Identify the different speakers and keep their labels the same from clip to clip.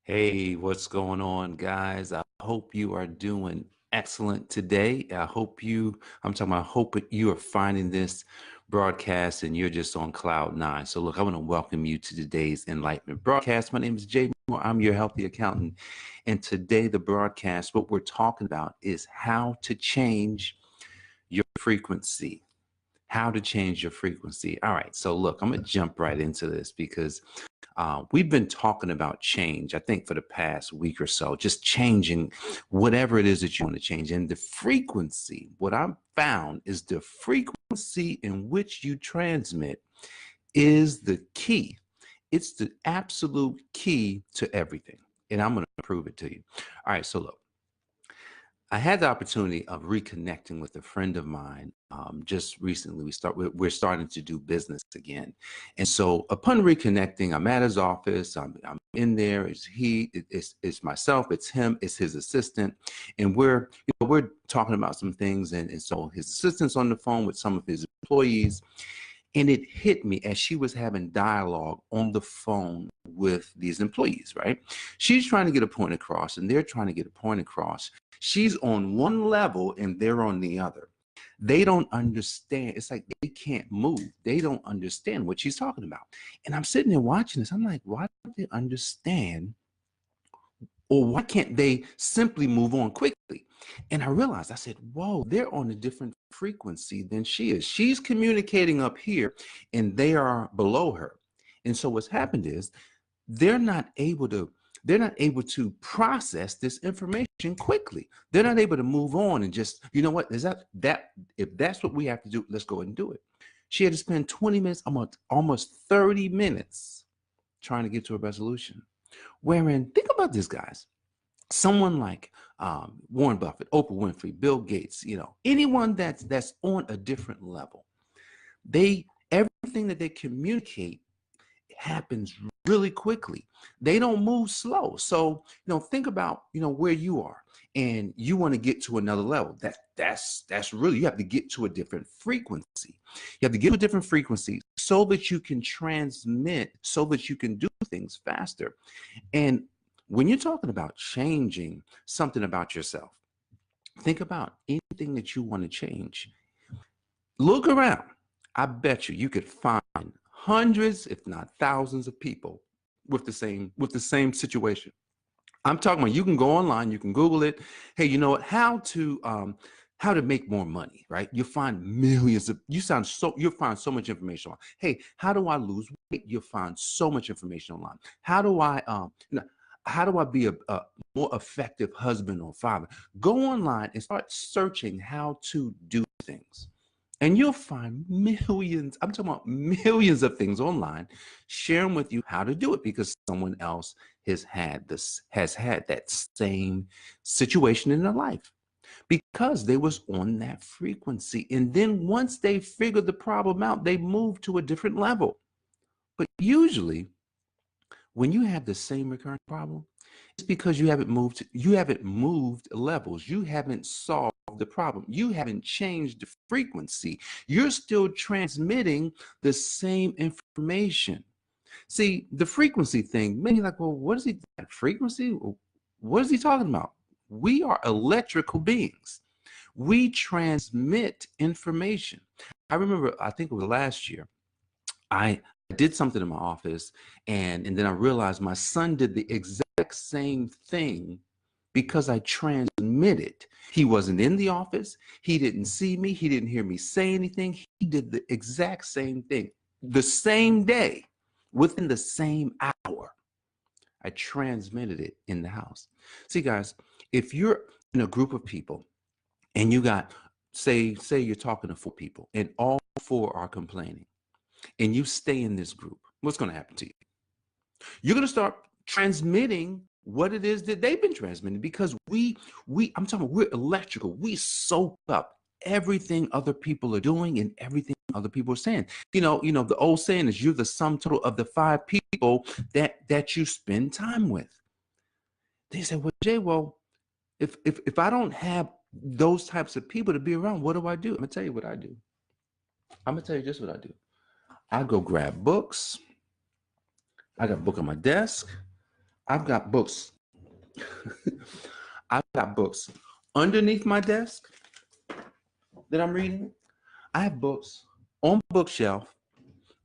Speaker 1: Hey, what's going on, guys? I hope you are doing excellent today. I'm talking about, I hope you are finding this broadcast and you're just on cloud nine. So, look, I want to welcome you to today's Enlightenment broadcast. My name is Jay Moore. I'm your healthy accountant. And today, the broadcast, what we're talking about is how to change your frequency. How to change your frequency. All right. So, look, I'm going to jump right into this because we've been talking about change, I think, for the past week or so, just changing whatever it is that you want to change. And the frequency, what I've found is the frequency in which you transmit is the key. It's the absolute key to everything. And I'm going to prove it to you. All right. So, look. I had the opportunity of reconnecting with a friend of mine just recently. We're starting to do business again, and so upon reconnecting, I'm at his office. I'm in there. It's myself. It's him. It's his assistant, and we're talking about some things. And so his assistant's on the phone with some of his employees, and it hit me as she was having dialogue on the phone with these employees, right? She's trying to get a point across, and they're trying to get a point across. She's on one level, and they're on the other. They don't understand. It's like they can't move. They don't understand what she's talking about. And I'm sitting there watching this. I'm like, why don't they understand? Or why can't they simply move on quickly? And I realized, I said, whoa, they're on a different frequency than she is. She's communicating up here and they are below her. And so what's happened is they're not able to they're not able to process this information quickly. They're not able to move on and just, you know what, is that if that's what we have to do, let's go ahead and do it. She had to spend 20 minutes, almost 30 minutes trying to get to a resolution. Wherein, think about this, guys. Someone like Warren Buffett, Oprah Winfrey, Bill Gates, anyone that's on a different level, everything that they communicate happens really quickly. They don't move slow. So, think about, where you are and you want to get to another level. That's really, you have to get to a different frequency. You have to get to a different frequency so that you can transmit, so that you can do things faster. And when you're talking about changing something about yourself, think about anything that you want to change. Look around. I bet you could find hundreds, if not thousands, of people with the same situation. I'm talking about, you can go online, you can Google it. Hey, you know what? How to make more money, right? You'll find you'll find so much information on. Hey, how do I lose weight? You'll find so much information online. How do I be a more effective husband or father? Go online and start searching how to do things. And you'll find millions, I'm talking about millions of things online sharing with you how to do it because someone else has had that same situation in their life because they was on that frequency. And then once they figured the problem out, they moved to a different level. But usually when you have the same recurrent problem, it's because you haven't moved levels. You haven't solved the problem. You haven't changed the frequency. You're still transmitting the same information. See, the frequency thing, many like, well, what is he frequency? What is he talking about? We are electrical beings. We transmit information. I remember, I think it was last year, I did something in my office, and then I realized my son did the exact same thing because I transmitted. He wasn't in the office. He didn't see me. He didn't hear me say anything. He did the exact same thing the same day, within the same hour. I transmitted it in the house. See, guys, if you're in a group of people and you got, say you're talking to four people and all four are complaining, and you stay in this group, what's going to happen to you? You're going to start transmitting what it is that they've been transmitting because I'm talking, we're electrical. We soak up everything other people are doing and everything other people are saying. The old saying is, you're the sum total of the five people that you spend time with. They say, well, Jay, if I don't have those types of people to be around, what do I do? I'm gonna tell you what I do. I'm gonna tell you just what I do. I go grab books. I got a book on my desk. I've got books. I've got books underneath my desk that I'm reading. I have books on bookshelf.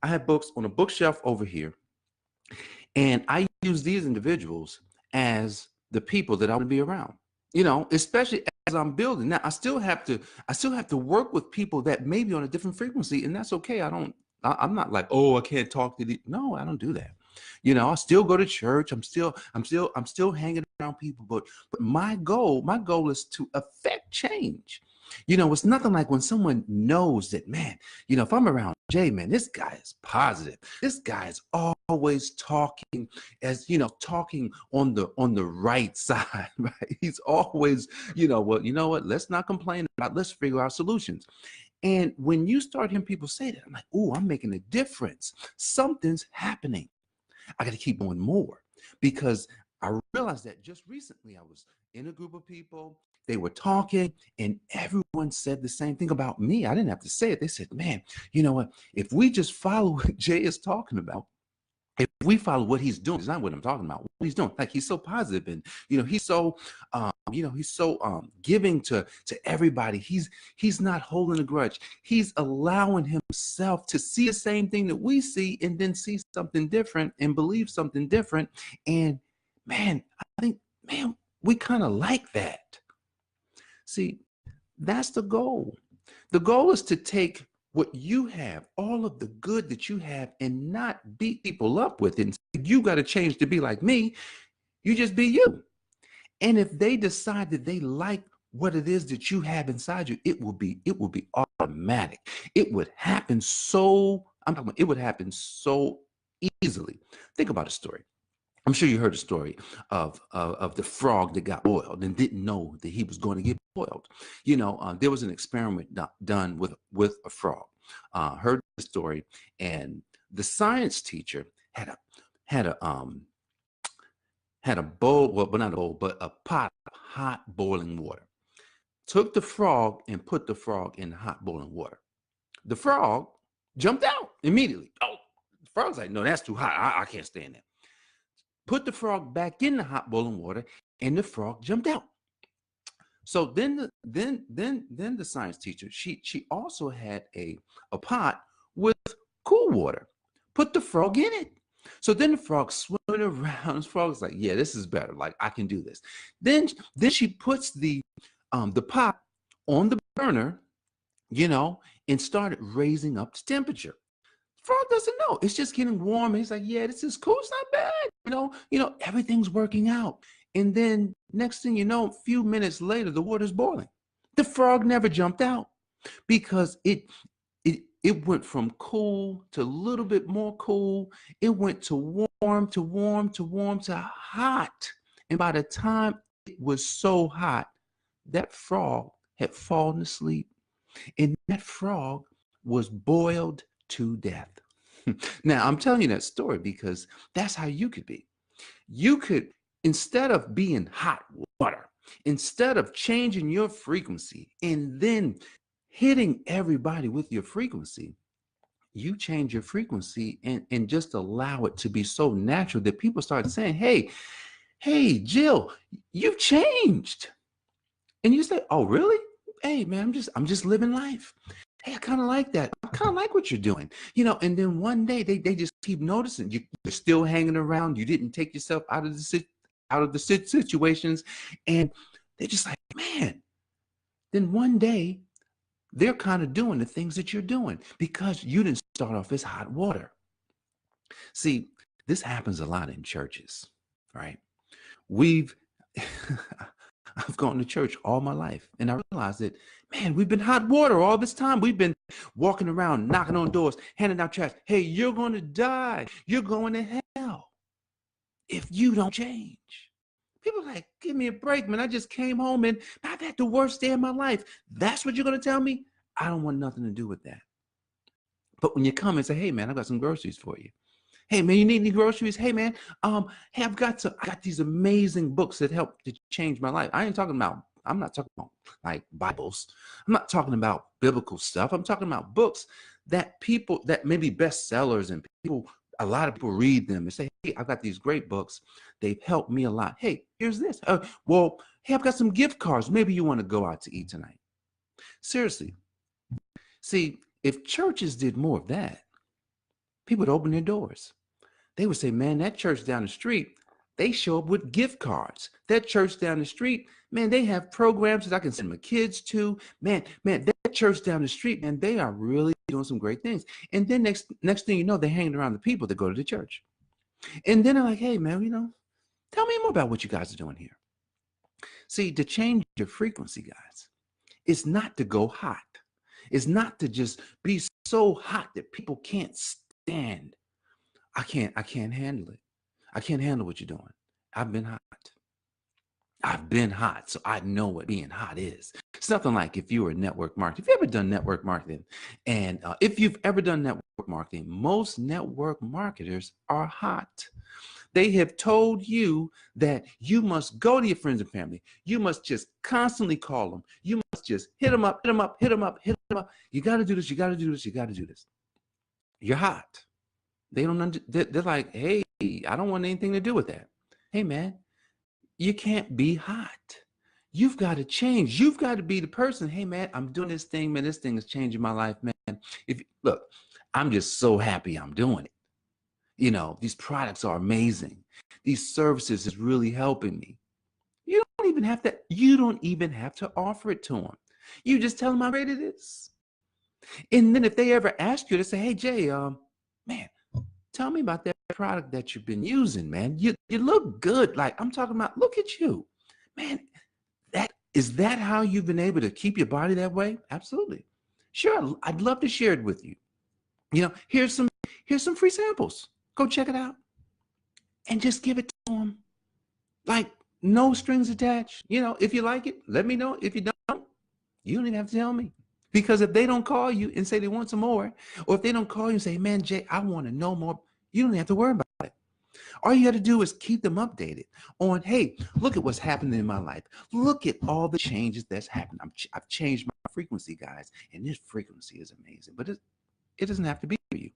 Speaker 1: I have books on a bookshelf over here. And I use these individuals as the people that I want to be around, especially as I'm building. Now I still have to work with people that may be on a different frequency, and that's okay. I'm not like, oh, I can't talk to the, no, I don't do that. I still go to church. I'm still hanging around people, but my goal is to affect change. It's nothing like when someone knows that, man, if I'm around Jay, man, this guy is positive. This guy is always talking talking on the right side, right? He's always, well, you know what? Let's not complain about, let's figure out solutions. And when you start hearing people say that, I'm like, oh, I'm making a difference. Something's happening. I got to keep doing more, because I realized that just recently I was in a group of people. They were talking, and everyone said the same thing about me. I didn't have to say it. They said, man, you know what? If we just follow what Jay is talking about, if we follow what he's doing, it's not what I'm talking about. What he's doing, like, he's so positive, and he's so giving to everybody. He's not holding a grudge. He's allowing himself to see the same thing that we see, and then see something different and believe something different. And man, I think, man, we kind of like that. See, that's the goal. The goal is to take what you have, all of the good that you have, and not beat people up with it. And say, you got to change to be like me. You just be you. And if they decide that they like what it is that you have inside you, it will be automatic. It would happen so, it would happen so easily. Think about a story. I'm sure you heard the story of the frog that got boiled and didn't know that he was going to get boiled. There was an experiment done with a frog. Heard the story, and the science teacher had a bowl, well, but not a bowl, but a pot of hot boiling water. Took the frog and put the frog in hot boiling water. The frog jumped out immediately. Oh, the frog's like, no, that's too hot. I can't stand that. Put the frog back in the hot boiling water, and the frog jumped out. So then the science teacher, she also had a pot with cool water. Put the frog in it. So then the frog swimming around. The frog's like, yeah, this is better. Like, I can do this. Then she puts the pot on the burner, and started raising up the temperature. Frog doesn't know. It's just getting warm. He's like, yeah, this is cool. It's not bad. Everything's working out. And then next thing you know, a few minutes later, the water's boiling. The frog never jumped out, because it went from cool to a little bit more cool. It went to warm to warm to warm to hot. And by the time it was so hot, that frog had fallen asleep. And that frog was boiled to death. Now, I'm telling you that story because that's how you could be. You could, instead of being hot water, instead of changing your frequency and then hitting everybody with your frequency, you change your frequency and just allow it to be so natural that people start saying, hey, Jill, you've changed. And you say, oh, really? Hey, man, I'm just living life. Hey, I kind of like that. I kind of like what you're doing, and then one day they just keep noticing you're still hanging around. You didn't take yourself out of the situations, and they're just like, man. Then one day they're kind of doing the things that you're doing because you didn't start off as hot water. See, this happens a lot in churches, right? I've gone to church all my life, and I realized that, man, we've been hot water all this time. We've been walking around, knocking on doors, handing out tracts. Hey, you're going to die. You're going to hell if you don't change. People are like, give me a break, man. I just came home and I've had the worst day of my life. That's what you're going to tell me? I don't want nothing to do with that. But when you come and say, hey, man, I've got some groceries for you. Hey, man, you need any groceries? Hey, man, hey, I got these amazing books that help to change my life. I'm not talking about like Bibles. I'm not talking about biblical stuff. I'm talking about books that maybe bestsellers and people A lot of people read them and say, hey, I've got these great books. They've helped me a lot. Hey, here's this. Well, hey, I've got some gift cards. Maybe you want to go out to eat tonight. Seriously. See, if churches did more of that, people would open their doors. They would say, man, that church down the street, they show up with gift cards. That church down the street, man, they have programs that I can send my kids to. Man, that church down the street, man, they are really doing some great things. And then next thing you know, they're hanging around the people that go to the church. And then they're like, hey, man, tell me more about what you guys are doing here. See, to change your frequency, guys, it's not to go hot. It's not to just be so hot that people can't stand. I can't handle it. I can't handle what you're doing. I've been hot. I've been hot, so I know what being hot is. It's nothing like if you were network marketing. If you've ever done network marketing, and if you've ever done network marketing, most network marketers are hot. They have told you that you must go to your friends and family. You must just constantly call them. You must just hit them up, hit them up, hit them up, hit them up. You got to do this. You got to do this. You got to do this. You're hot. They don't. They're like, hey, I don't want anything to do with that. Hey, man, you can't be hot. You've got to change. You've got to be the person. Hey, man, I'm doing this thing, man. This thing is changing my life, man. Look, I'm just so happy I'm doing it. These products are amazing. These services is really helping me. You don't even have to offer it to them. You just tell them how great it is. And then if they ever ask you to say, hey, Jay, man, tell me about that product that you've been using, man. You look good. Like, I'm talking about, look at you, man. Is that how you've been able to keep your body that way? Absolutely. Sure. I'd love to share it with you. Here's some free samples. Go check it out and just give it to them. Like, no strings attached. If you like it, let me know. If you don't, you don't even have to tell me. Because if they don't call you and say they want some more, or if they don't call you and say, man, Jay, I want to know more, you don't have to worry about it. All you got to do is keep them updated on, hey, look at what's happening in my life. Look at all the changes that's happened. I've changed my frequency, guys, and this frequency is amazing. But it doesn't have to be for you.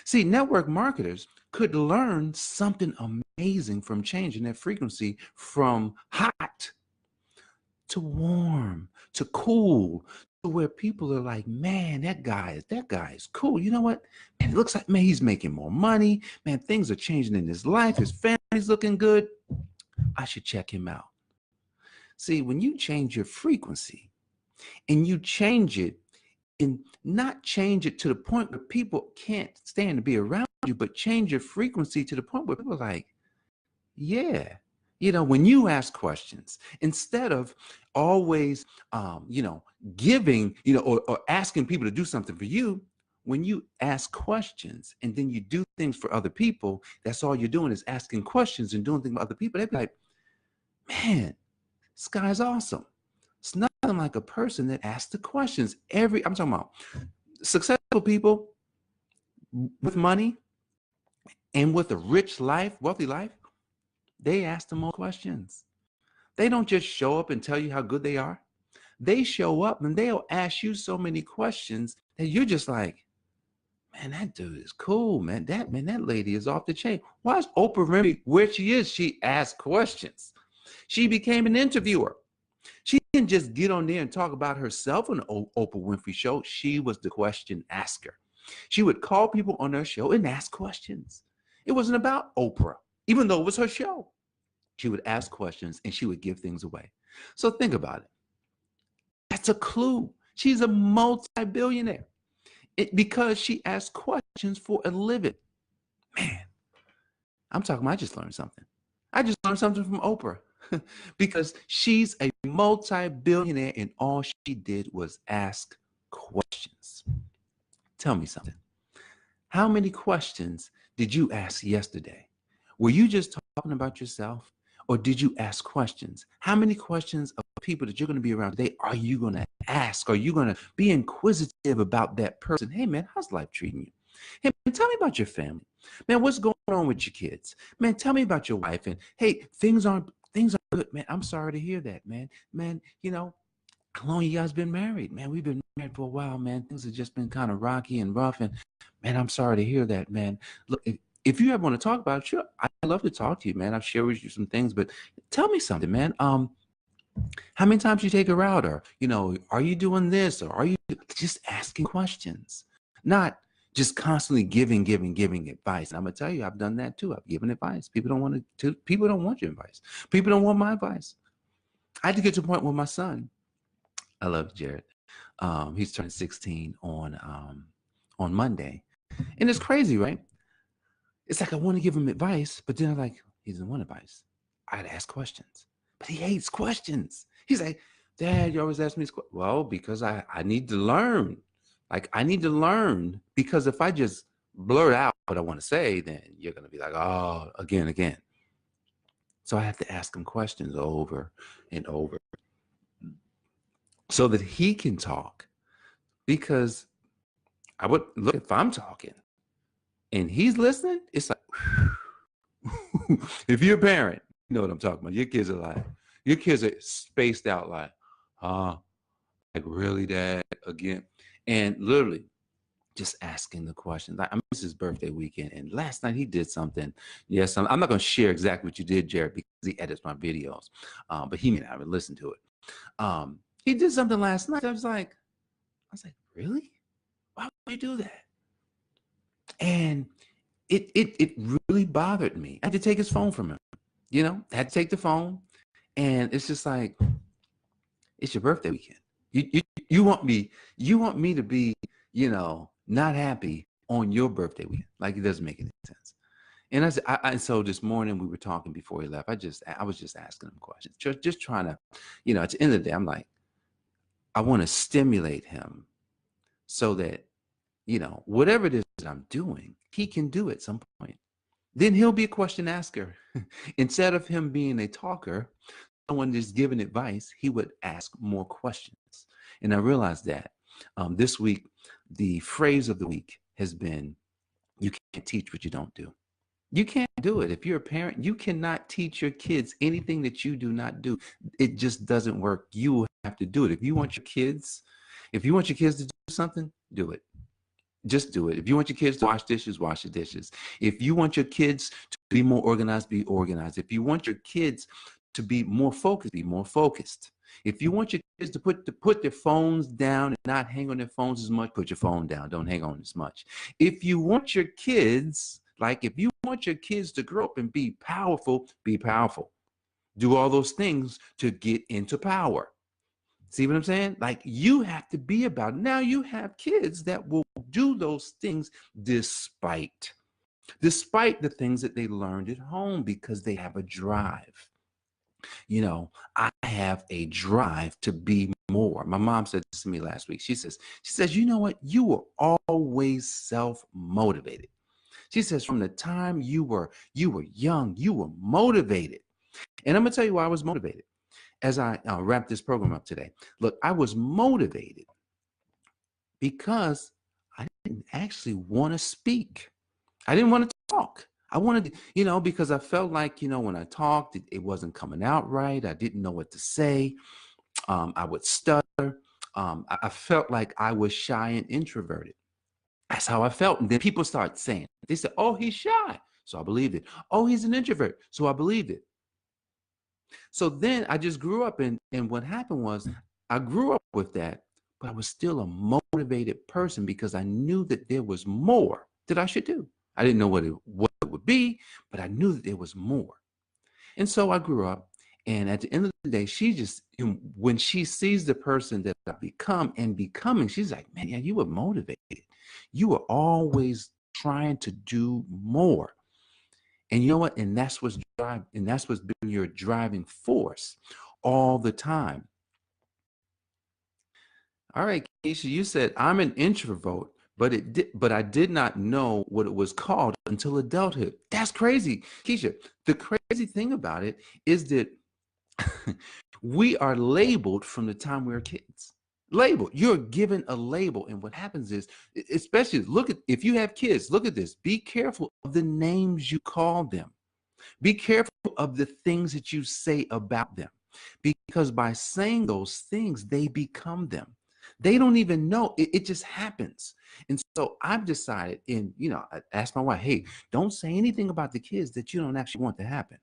Speaker 1: See, network marketers could learn something amazing from changing their frequency from hot to warm to cool, to where people are like, man, that guy is cool. You know what? Man, it looks like, man, he's making more money. Man, things are changing in his life. His family's looking good. I should check him out. See, when you change your frequency and you change it, and not change it to the point where people can't stand to be around you, but change your frequency to the point where people are like, yeah. When you ask questions, instead of always, giving, or asking people to do something for you, when you ask questions and then you do things for other people, that's all you're doing is asking questions and doing things for other people. They'd be like, man, this guy's awesome. It's nothing like a person that asks the questions. I'm talking about successful people with money and with a rich life, wealthy life. They ask the most questions. They don't just show up and tell you how good they are. They show up and they'll ask you so many questions that you're just like, man, that dude is cool, man. That lady is off the chain. Why is Oprah Winfrey where she is? She asks questions. She became an interviewer. She didn't just get on there and talk about herself on the Oprah Winfrey show. She was the question asker. She would call people on her show and ask questions. It wasn't about Oprah, even though it was her show. She would ask questions and she would give things away. So think about it. That's a clue. She's a multi-billionaire because she asks questions for a living. Man, I'm talking about, I just learned something. I just learned something from Oprah. Because she's a multi-billionaire and all she did was ask questions. Tell me something. How many questions did you ask yesterday? Were you just talking about yourself, or did you ask questions? How many questions of people that you're going to be around today are you going to ask? Are you going to be inquisitive about that person? Hey, man, how's life treating you? Hey, man, tell me about your family. Man, what's going on with your kids? Man, tell me about your wife. And hey, things aren't good, man. I'm sorry to hear that, man. Man, how long you guys been married? Man, we've been married for a while, man. Things have just been kind of rocky and rough. And man, I'm sorry to hear that, man. Look, if you ever want to talk about it, sure, I'd love to talk to you, man. I've shared with you some things, but tell me something, man. How many times you take her out, or, you know, are you doing this, or are you just asking questions, not just constantly giving advice. And I'm gonna tell you, I've done that too. I've given advice. People don't want people don't want your advice. People don't want my advice. I had to get to a point with my son. I love Jared. He's turning 16 on Monday. And it's crazy, right? It's like I want to give him advice, but then I'm like, he doesn't want advice. I'd ask questions. But he hates questions. He's like, Dad, you always ask me this question. Well, because I need to learn. Like, I need to learn, because if I just blurt out what I want to say, then you're going to be like, oh, again. So I have to ask him questions over and over so that he can talk. Because I would look, if I'm talking and he's listening, it's like, if you're a parent, you know what I'm talking about. Your kids are like, your kids are spaced out like, like, really, Dad, again? And literally just asking the question. Like, I mean, it's his birthday weekend, and last night he did something. Yes, I'm not going to share exactly what you did, Jared, because he edits my videos, but he may not even listen to it. He did something last night. I was like, really? Why would you do that? And it really bothered me. I had to take his phone from him. You know, I had to take the phone, and it's just like, it's your birthday weekend. You want me to be, you know, not happy on your birthday weekend. Like, it doesn't make any sense. And I so this morning we were talking before he left. I was just asking him questions, just trying to, you know, at the end of the day, I'm like, I want to stimulate him so that, you know, whatever it is that I'm doing, he can do at some point. Then he'll be a question asker. Instead of him being a talker, someone just giving advice, he would ask more questions. And I realized that this week, the phrase of the week has been, you can't teach what you don't do. You can't do it. If you're a parent, you cannot teach your kids anything that you do not do. It just doesn't work. You have to do it. If you want your kids to do something, do it. Just do it. If you want your kids to wash dishes, wash the dishes. If you want your kids to be more organized, be organized. If you want your kids to be more focused, be more focused. If you want your kids to put their phones down and not hang on their phones as much, put your phone down. Don't hang on as much. If you want your kids, to grow up and be powerful, be powerful. Do all those things to get into power. See what I'm saying? Like, you have to be about it. Now you have kids that will do those things despite the things that they learned at home, because they have a drive. You know, I have a drive to be more. My mom said this to me last week. She says, you know what? You were always self-motivated. She says, from the time you were young, you were motivated. And I'm going to tell you why I was motivated as I wrap this program up today. Look, I was motivated because I didn't actually want to speak. I didn't want to talk. I wanted to, you know, because I felt like, you know, when I talked, it wasn't coming out right. I didn't know what to say. I would stutter. I felt like I was shy and introverted. That's how I felt. And then people start saying, they said, oh, he's shy. So I believed it. Oh, he's an introvert. So I believed it. So then I just grew up, and what happened was I grew up with that, but I was still a motivated person because I knew that there was more that I should do. I didn't know what it would be, but I knew that there was more. And so I grew up, and at the end of the day, when she sees the person that I've become and becoming, she's like, man, yeah, you were motivated. You were always trying to do more. And you know what? And that's what's been your driving force all the time. All right, Keisha, you said I'm an introvert, but I did not know what it was called until adulthood. That's crazy, Keisha. The crazy thing about it is that we are labeled from the time we were kids. Labeled. You're given a label, and what happens is, especially if you have kids, look at this. Be careful of the names you call them. Be careful of the things that you say about them, because by saying those things, they become them. They don't even know. It just happens. And so I've decided, and I asked my wife, hey, don't say anything about the kids that you don't actually want to happen.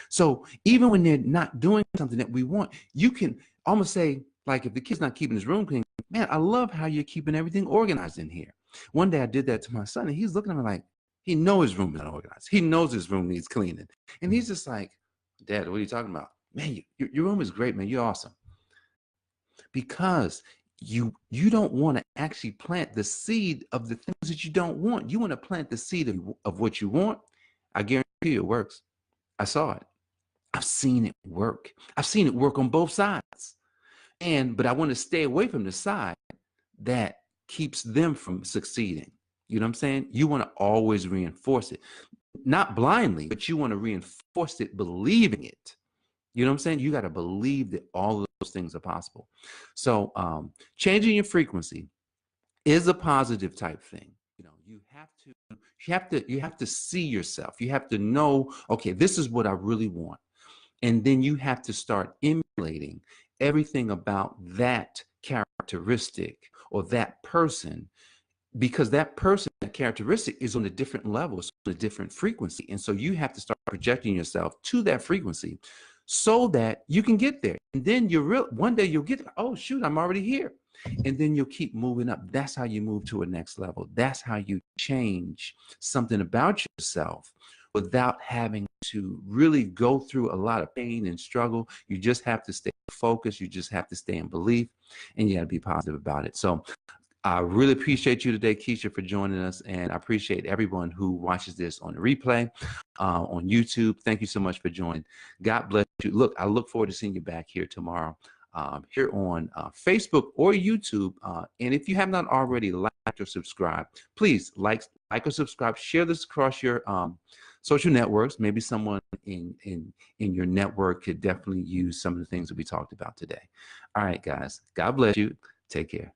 Speaker 1: So even when they're not doing something that we want, you can almost say, like, if the kid's not keeping his room clean, man, I love how you're keeping everything organized in here. One day I did that to my son, and he's looking at me like, he knows his room is not organized. He knows his room needs cleaning. And he's just like, Dad, what are you talking about? Man, your room is great, man. You're awesome. Because you don't want to actually plant the seed of the things that you don't want. You want to plant the seed of what you want. I guarantee you it works. I saw it. I've seen it work. I've seen it work on both sides. But I want to stay away from the side that keeps them from succeeding. You know what I'm saying? You want to always reinforce it, not blindly, but you want to reinforce it, believing it. You know what I'm saying? You got to believe that all of those things are possible. So changing your frequency is a positive type thing. You have to see yourself. You have to know, okay, this is what I really want. And then you have to start emulating everything about that characteristic or that person, because that person, that characteristic is on a different level, it's on a different frequency. And so you have to start projecting yourself to that frequency so that you can get there. And then one day you'll get, oh shoot, I'm already here. And then you'll keep moving up. That's how you move to a next level. That's how you change something about yourself without having to really go through a lot of pain and struggle. You just have to stay focused. You just have to stay in belief, and you got to be positive about it. So I really appreciate you today, Keisha, for joining us. And I appreciate everyone who watches this on the replay, on YouTube. Thank you so much for joining. God bless you. Look, I look forward to seeing you back here tomorrow, here on Facebook or YouTube. And if you have not already liked or subscribed, please like or subscribe. Share this across your social networks. Maybe someone in your network could definitely use some of the things that we talked about today. All right, guys. God bless you. Take care.